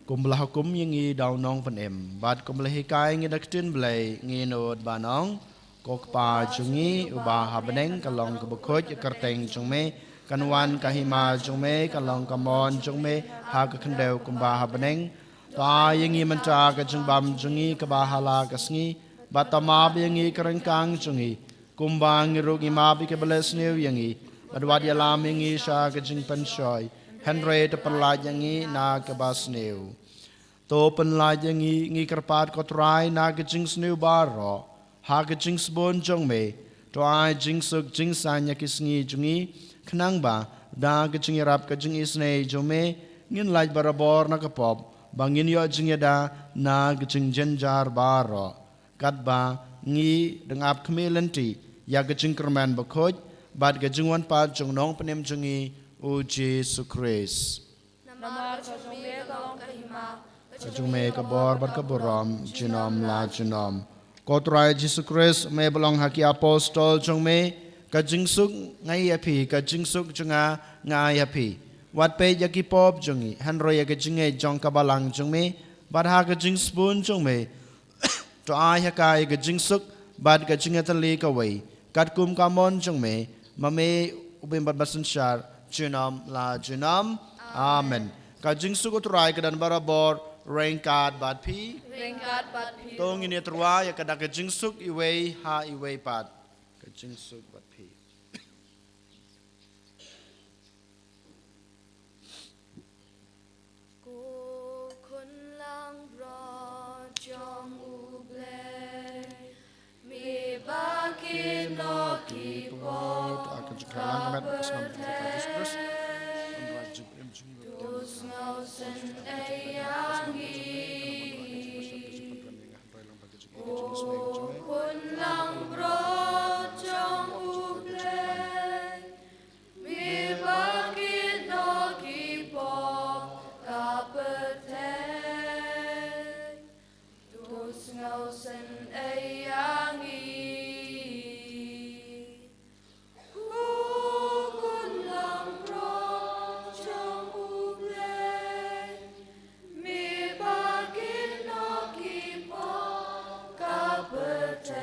Kumbelah hukum yang i daw nong pen em bat kumbelah hikai ngi daktin blai ngi nod banong kok pa jungi ubah habeneng kalong kebukhoj kerteng jungme kanwan kahima jungme kalong kamon jungme ha ka khendeu kumbah habeneng ta yang i menta ka jungbam jungi ka bahala kasngi batama yang i kerengkang jungi kumbang ngi rugi mabi ke beles new yang i badwad yalam yang i sha ka jing penshoy Henry te pelaj yang i na ke bas new to penlaj yang i kerpat ko trai na ke jing snew baro ha ke jing spon jong me to ai jing suk jing sanya kisngi jungi khnang ba da ke jing rap ke jing isne jome ngin laj barabor na ke pop bangin yo jing da na ke jing jenjar baro kat ba ngi dengap kmelenti ya ke jing kerman bakhoj bad ke jing wan pa jong nong penem jungi o Jesu Kris. Nama kajumbe kalong kahima. Kajumbe kabor bar kaborom jinom la jinom. Kotrai Jesu Kris me belong haki apostol jong me kajing suk ngai api kajing suk junga ngai api. Wat pe yaki pop jongi hanro ya kajing e jong kabalang jong me bad ha kajing spoon jong me to ai hakai kajing suk bad kajing atali kawai kat kum kamon jong me mame ubim bad basun syar junam la junam amen kajing sukut rai kedan barabor rengkat bat pi Ringkat bat pi. tong ini terwa ya kada kajing suk iwei ha iwei pat kajing suk bat pi Ku kun lang bro jong uble. Mi bakin no kipot. akan jekalan met kesenam Kristus Dus ngau sen eyangi. Kun lang bro jong uble. Mi bakin no kipot. Kapeteng. Dus ngau sen eyangi. Kun lang bro jong uble. Mi bakin no kipot. Kapeteng.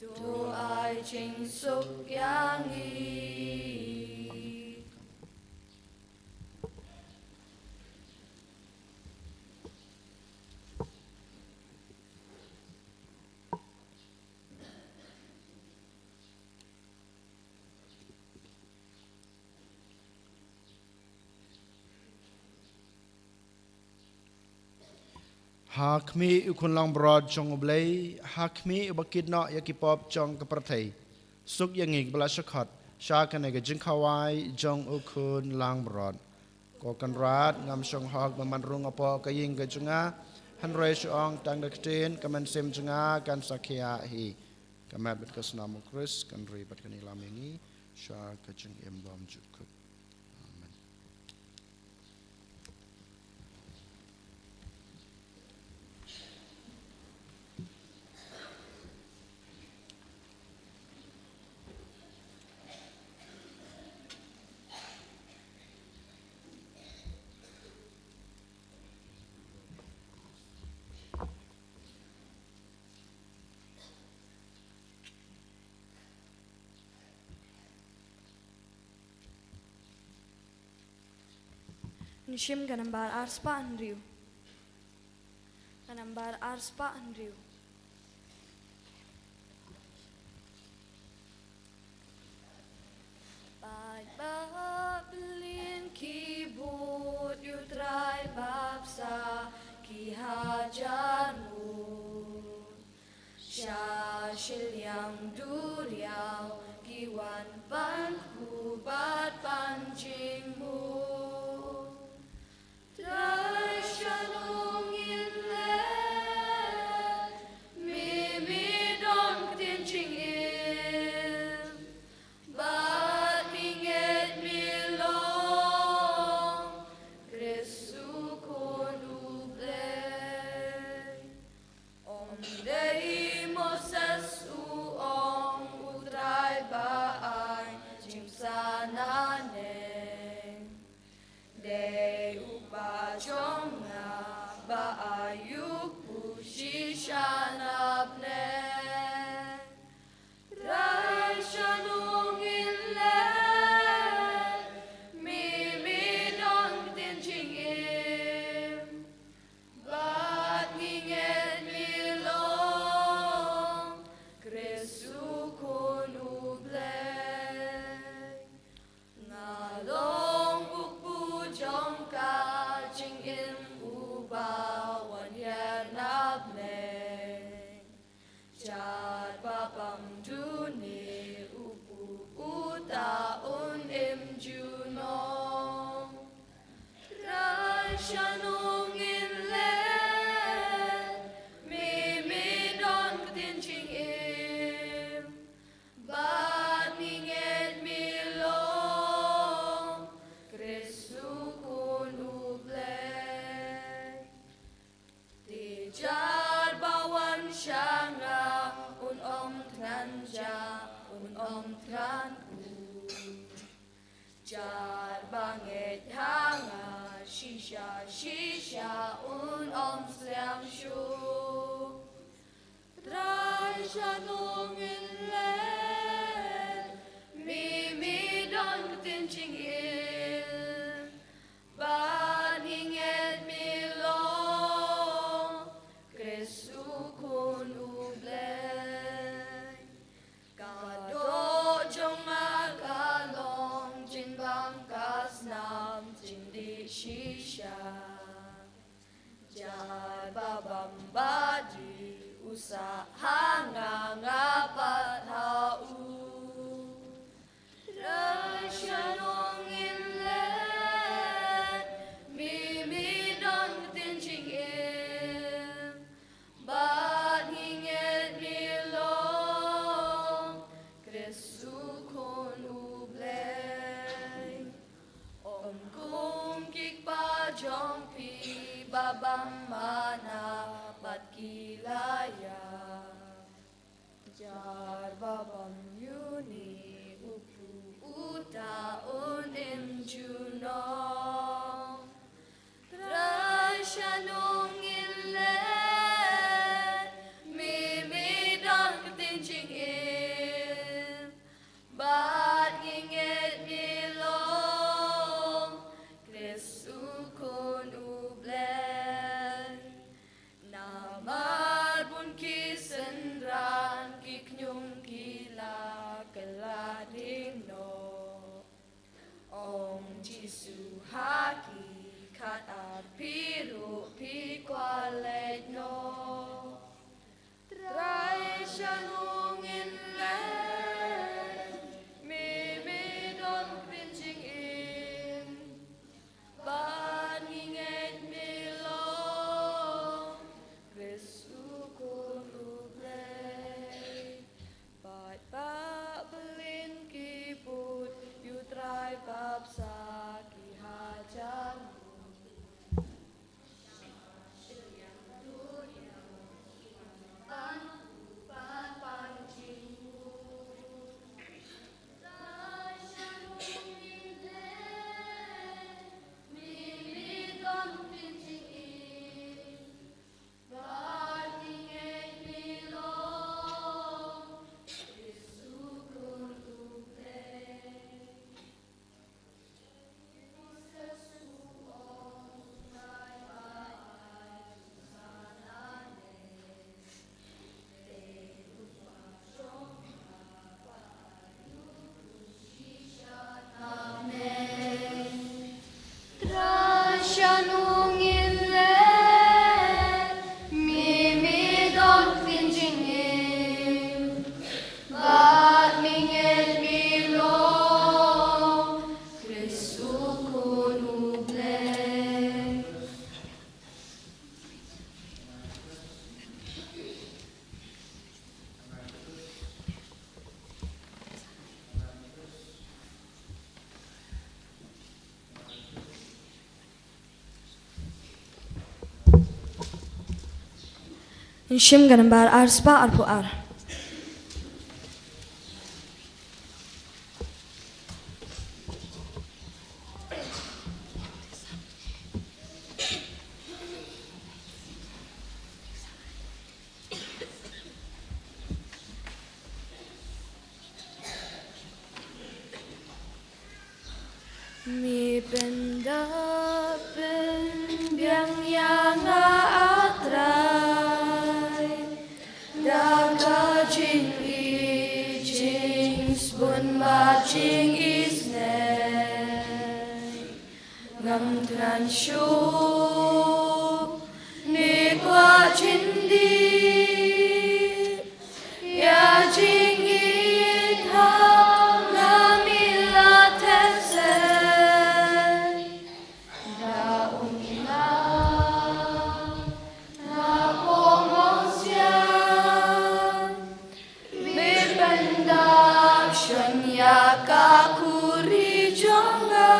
Tu ai ching suk yangi. hakmi ukun lang brod jong oblei hakmi ubakid no yakipop jong kaprathai suk yangi bala shakhat sha kane ga jingkhawai jong ukun lang brod ko kan rat ngam shong hok baman rung apo kaying ga junga hanrei shong tang daktin kaman sem junga kan sakhya hi kamat bet kasnam Kris kan ri bat kan ilamengi sha ka jing embam jukut amen. Nishim ganambar arspa andriu. Ganambar arspa andriu. Bab belin kibut yutrai babsa ki hajanun Shashil yang duriau kiwan pan kubat pancingmu Trai shalung inlet mimi dong tincing Bat minget milong Kristu konu blay Om dei Moses uong utrai baay Jimsananeng Dei upa jonga baayuk pushishanapneng Rai shanung inlet mimi dong tincing im Bat nginget milong Kristu konu blay Ngalong ukpu jongka jing im ubawan yer nableng Jat babam duni upu utaun im junong Rai shanung inlet mimi dong tincing im Bat nginget milong Kristu konu blay Tijar bawan syanga un om tranja un om tranku Jar banget hanga shisha un om sliang shu Trai shanung inlet mimi dong tincing il Bat nginget milong Kristu konu blay Kado jong agalong jin bangkas nam jin di shisha Jar babam badi usaha ngapat hau Rai shanung inlet mimi dong tincing im Bat nginget milong Kristu konu blay Om kung kik pa jong pi babam mana bat kilaya Jar babam yuni upu utaun im junong Trai shanung inlet mimi dong tincing im Bat nginget milong Kristu konu blay Namar bun kisendran kiknyung kila kelading no Om Jisu shanung ille mi don pinjingim bat mingel milo Krisukun uble Shim ganambar arspa arpu ar. Mi pendapin biang yang atrai Daga jing I jing spun ba jing isne Ngam tran shu ni kwa chindi Ya jing I ha ngamila tese Kakuri jonga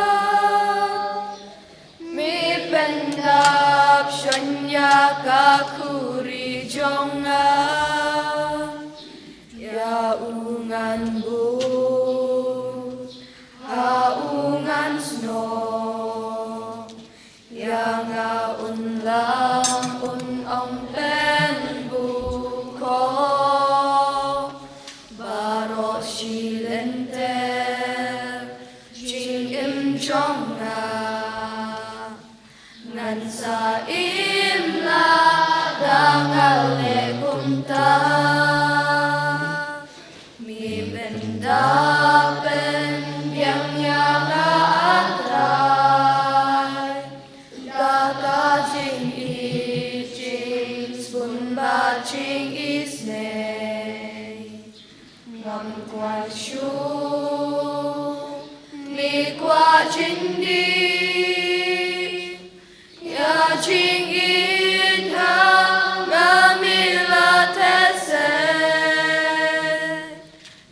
mi pendap shonya kakuri jonga ya ungan bu ha ungan sno ya nga unlang ong pen bu ko baro silente jonga ngan sa imla dangale kunta mi bendapen yang atrai daka jing I jing spun ba jing isne ngam kwa shu mi kwa chindi ya jing I ha ngamila tese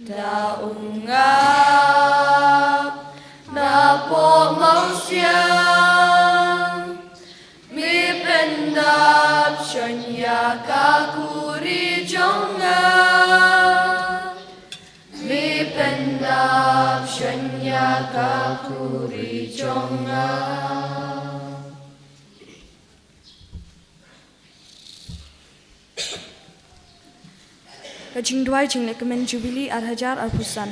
da ungap na po mausia mi pendap shonya kakuri jonga mi pendap shonya kakuri jonga Kajing duai jing lekemen jubili arhajar arpusan.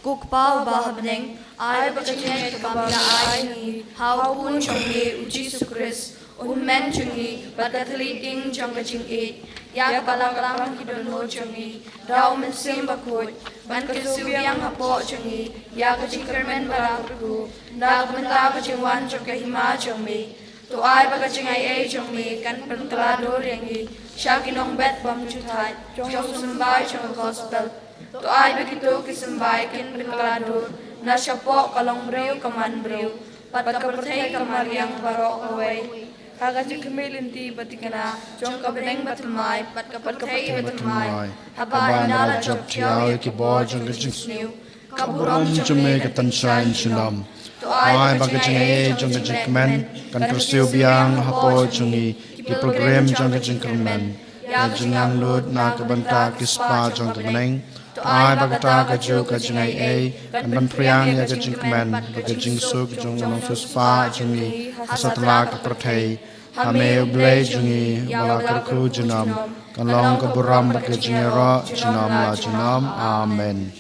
Kuk pau bahabneng ai bakajing kabamla ai ni hau pun jongi uji sukris un men jongi bakatli ding jonga jing e ya balang lam kidon ho jongi rau men sim bakut ban kasubiang hapo jongi ya kajing kermen barakku nak menta kajing wan jonga hima jongi tu ai bakajing ai jongi kan pentelador yangi Shakinong bet bam chutai, jong sembai jong gospel. Tu ai begitu kesembai kin berkeladu, nasyapo kalong breu kaman breu, pat kapertai kamariang barok away. Hagaji kemelinti batikana, jong kabeneng batemai, pat kapertai batemai. Habai nala job tiaw ki bo jong kajing sniu, kaburam jong me katan shine shinam. Tu ai bagajing jong kajing kemen, kan kersiu biang hapo jongi. Ki program jong kajing kermen ya jingang lut na kabanta kispa jong temeneng ai bagata kaju kajing ai kan ban priang ya kajing kemen bagajing suk jong nong suspa jongi asatla ka prothai hame blai jongi wala karku junam kan long ka buram bagajing ro junam la junam amen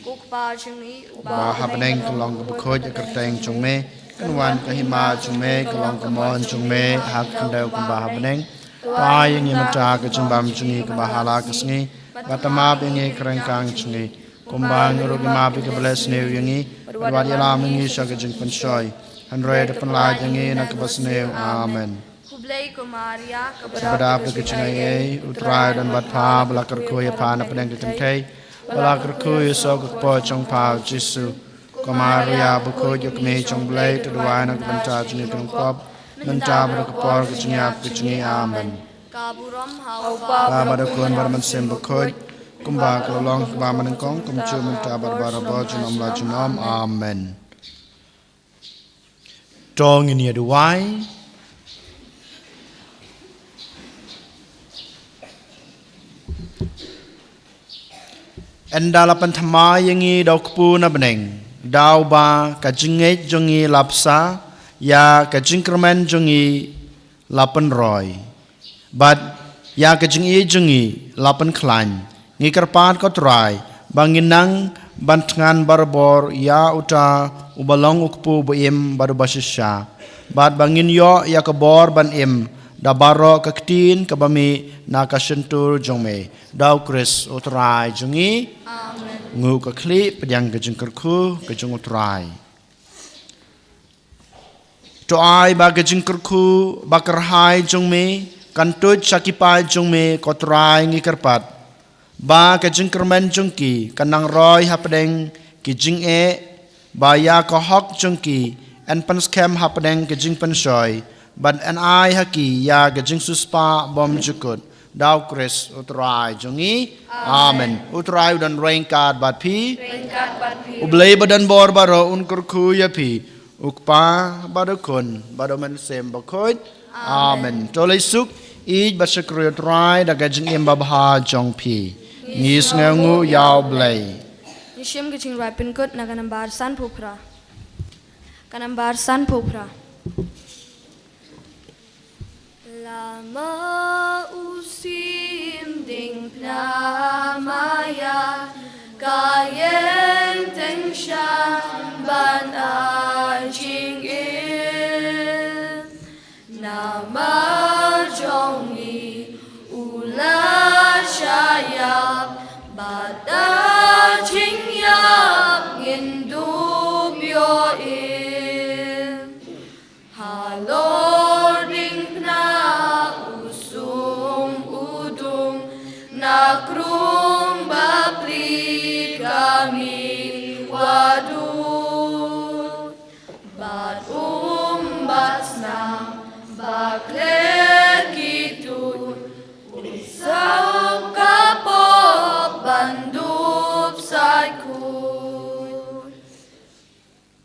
ba hapneng kan long ka bukhoj akarteng jong me kan wan ka hima jong me kan long ka mon jong me hak kan dau ka ba hapneng Pai yang imata ke jembam jungi ke bahala ke sengi, batama bengi kerengkang jungi, kumbang rugi mabi ke belas new yangi, wadi alam yangi sya ke jeng pensoi, Android penlajangi nak kebasneu. Amen. Hublei ko Maria Kepada kecinai utrai dan batpa belakar kuya pan apa yang kekentai belakar kuya so kepo trong pau Jesu Maria buku juk me trong belai kedua nak bentar jenis kengkop bentar berkepor kecinai amen. Kaburam hau Pada kuan bermensim buku kumba kelolong kumba menengkong kumcu bentar berbara jenom la jenom amen. Dong ini aduai. Endalapan thama yangi daw kpu na beneng daw ba kajinget jongi lapsa ya kajingkermen jongi lapan roy but ya kajingi jongi lapan klan ngi kerpat ko try banginang bantangan barbor ya uta ubalong ukpu buim baru basisya but bangin yo ya kebor ban im da baro kaktin kabami na kasentur jongme daw Chris utrai jongi ngu ka kli pedang kejeng kerku kejeng utrai to ai ba kejeng kerku bakar hai jongme kantut sakipai jongme kotrai ngi kerpat ba kejeng kermen jongki kanang roy hapdeng kejeng ba ya ka hok jongki en panskem hapdeng kejeng pansoy ban an ai haki ya kejeng suspa bom jukut daw Chris utrai jongi amen utrai udan rengkat bat pi ublei badan bor baro unkurku ya pi ukpa badakun badomen sem bakot amen tolai suk ij basakru utrai da gajeng em babha jong pi ngis ngangu yaw blei Nishim kaching rapin kot na kanambar san popra Lama usim ding pnamaya kayen teng shan ban ajing il nama jongi ula shayap bada jing yap ngindub yo il halor ding Nakrum bapli kami wadut bat basna bakler kitun usau kapop bandup saikur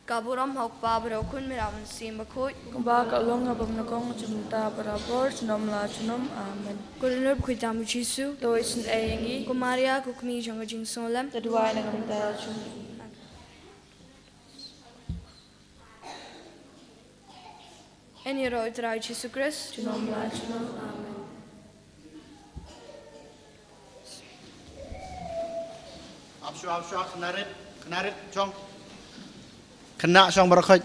Kaburam hok pabrokun miraman simbakut Kumba kalong abam nakong jumta barabor jenom la jenom amen. Kulunur kuidamu Jesu Do isin ayangi Kumaria kukmi jonga jing solam kedua na kamta jum. Eni ro utrai Jesu Christ Jenom la jenom amen. Abshu knarit jong kena song barakot